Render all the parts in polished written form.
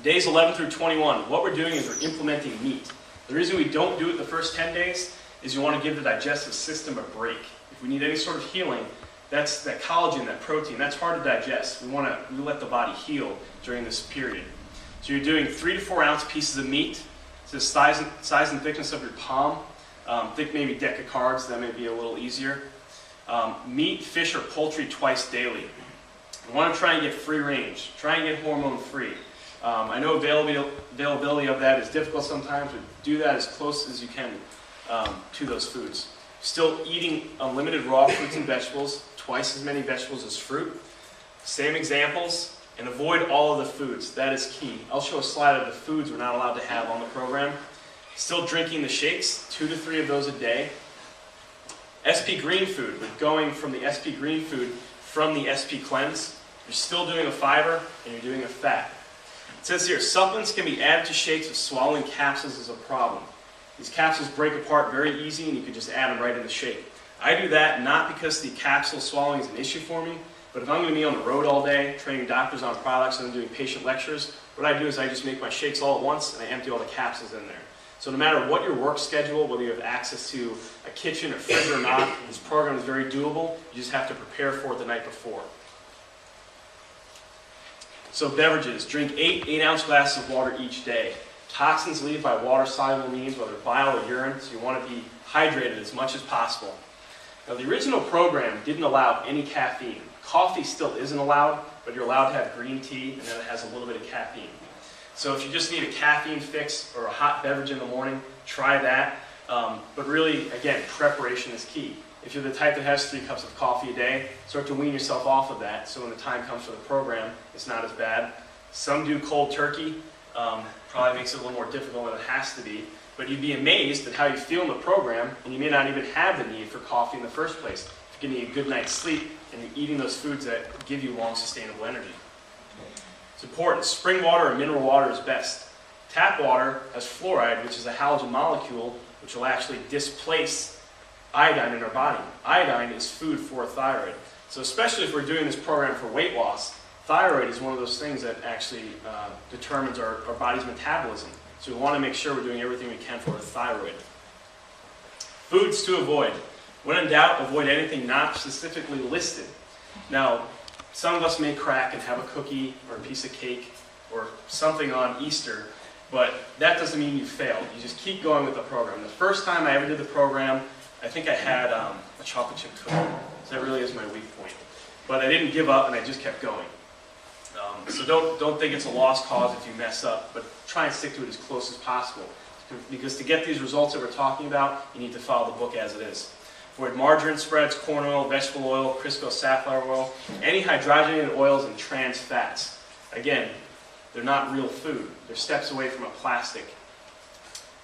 Days 11 through 21, what we're doing is we're implementing meat. The reason we don't do it the first 10 days is you want to give the digestive system a break. If we need any sort of healing, that's that collagen, that protein, that's hard to digest. We let the body heal during this period. So you're doing 3 to 4 ounce pieces of meat. It's the size and thickness of your palm. Think maybe deck of cards, that may be a little easier. Meat, fish, or poultry twice daily. You want to try and get free range. Try and get hormone free. I know availability of that is difficult sometimes, but do that as close as you can to those foods. Still eating unlimited raw fruits and vegetables, twice as many vegetables as fruit. Same examples, and avoid all of the foods. That is key. I'll show a slide of the foods we're not allowed to have on the program. Still drinking the shakes, 2 to 3 of those a day. SP Green Food, we're going from the SP Green Food from the SP Cleanse. You're still doing a fiber and you're doing a fat. It says here, supplements can be added to shakes if swallowing capsules is a problem. These capsules break apart very easy and you can just add them right in the shake. I do that not because the capsule swallowing is an issue for me, but if I'm going to be on the road all day, training doctors on products and doing patient lectures, what I do is I just make my shakes all at once and I empty all the capsules in there. So no matter what your work schedule, whether you have access to a kitchen or fridge or not, this program is very doable. You just have to prepare for it the night before. So beverages, drink 8 ounce glasses of water each day. Toxins leave by water-soluble means, whether bile or urine, so you want to be hydrated as much as possible. Now the original program didn't allow any caffeine. Coffee still isn't allowed, but you're allowed to have green tea, and then it has a little bit of caffeine. So if you just need a caffeine fix or a hot beverage in the morning, try that. But really, again, preparation is key. If you're the type that has 3 cups of coffee a day, start to wean yourself off of that, so when the time comes for the program, it's not as bad. Some do cold turkey. Probably makes it a little more difficult than it has to be. But you'd be amazed at how you feel in the program, and you may not even have the need for coffee in the first place. If you're getting a good night's sleep and you're eating those foods that give you long, sustainable energy. It's important. Spring water or mineral water is best. Tap water has fluoride, which is a halogen molecule, which will actually displace iodine in our body. Iodine is food for thyroid. So especially if we're doing this program for weight loss, thyroid is one of those things that actually determines our body's metabolism. So we want to make sure we're doing everything we can for our thyroid. Foods to avoid. When in doubt, avoid anything not specifically listed. Now, some of us may crack and have a cookie or a piece of cake or something on Easter, but that doesn't mean you failed. You just keep going with the program. The first time I ever did the program, I think I had a chocolate chip cookie. So that really is my weak point. But I didn't give up and I just kept going. So don't think it's a lost cause if you mess up, but try and stick to it as close as possible. Because to get these results that we're talking about, you need to follow the book as it is. Avoid margarine spreads, corn oil, vegetable oil, Crisco safflower oil, any hydrogenated oils and trans fats. Again, they're not real food. They're steps away from a plastic.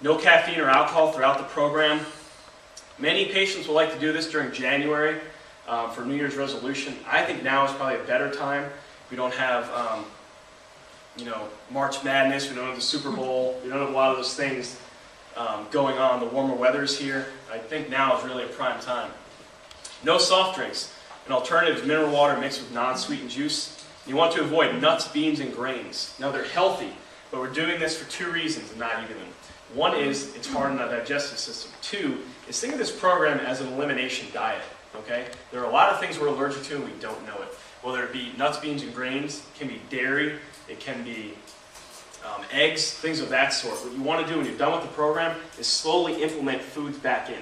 No caffeine or alcohol throughout the program. Many patients will like to do this during January for New Year's resolution. I think now is probably a better time. We don't have, March Madness. We don't have the Super Bowl. We don't have a lot of those things going on. The warmer weather is here. I think now is really a prime time. No soft drinks. An alternative is mineral water mixed with non-sweetened juice. You want to avoid nuts, beans, and grains. Now they're healthy, but we're doing this for 2 reasons and not eating them. One is it's hard on the digestive system. 2 is think of this program as an elimination diet. Okay? There are a lot of things we're allergic to and we don't know it. Whether it be nuts, beans, and grains, it can be dairy, it can be eggs, things of that sort. What you want to do when you're done with the program is slowly implement foods back in.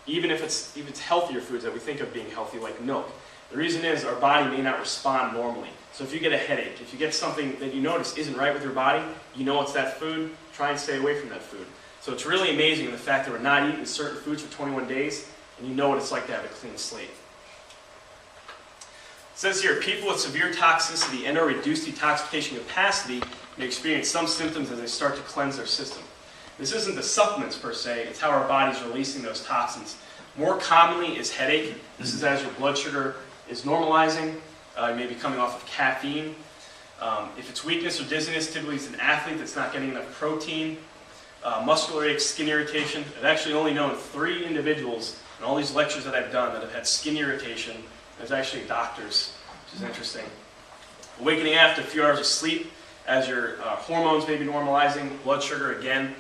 Even if it's healthier foods that we think of being healthy, like milk. The reason is our body may not respond normally. So if you get a headache, if you get something that you notice isn't right with your body, you know it's that food, try and stay away from that food. So it's really amazing the fact that we're not eating certain foods for 21 days, and you know what it's like to have a clean slate. It says here, people with severe toxicity and or reduced detoxification capacity may experience some symptoms as they start to cleanse their system. This isn't the supplements per se, it's how our body's releasing those toxins. More commonly is headache. This is as your blood sugar is normalizing. You may be coming off of caffeine. If it's weakness or dizziness, typically it's an athlete that's not getting enough protein. Muscular aches, skin irritation. I've actually only known 3 individuals in all these lectures that I've done that have had skin irritation. There's actually doctors, which is interesting. Awakening after a few hours of sleep as your hormones may be normalizing, blood sugar again,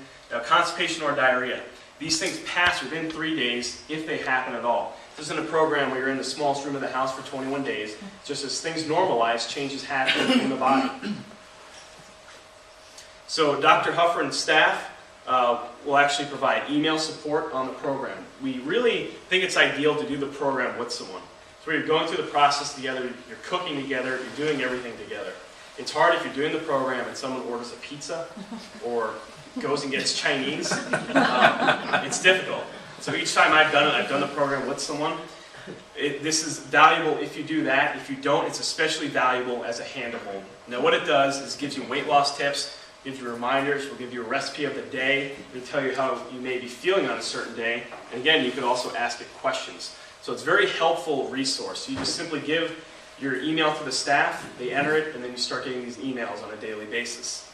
constipation or diarrhea. These things pass within 3 days if they happen at all. This isn't a program where you're in the smallest room of the house for 21 days. Just as things normalize, changes happen in the body. So Dr. Huffer and staff will actually provide email support on the program. We really think it's ideal to do the program with someone. So you're going through the process together, you're cooking together, you're doing everything together. It's hard if you're doing the program and someone orders a pizza or goes and gets Chinese. It's difficult. So each time I've done it, I've done the program with someone. This is valuable if you do that. If you don't, it's especially valuable as a hand-to-hold. Now what it does is gives you weight loss tips, gives you reminders, will give you a recipe of the day, and tell you how you may be feeling on a certain day. And again, you could also ask it questions. So it's a very helpful resource. You just simply give your email to the staff, they enter it, and then you start getting these emails on a daily basis.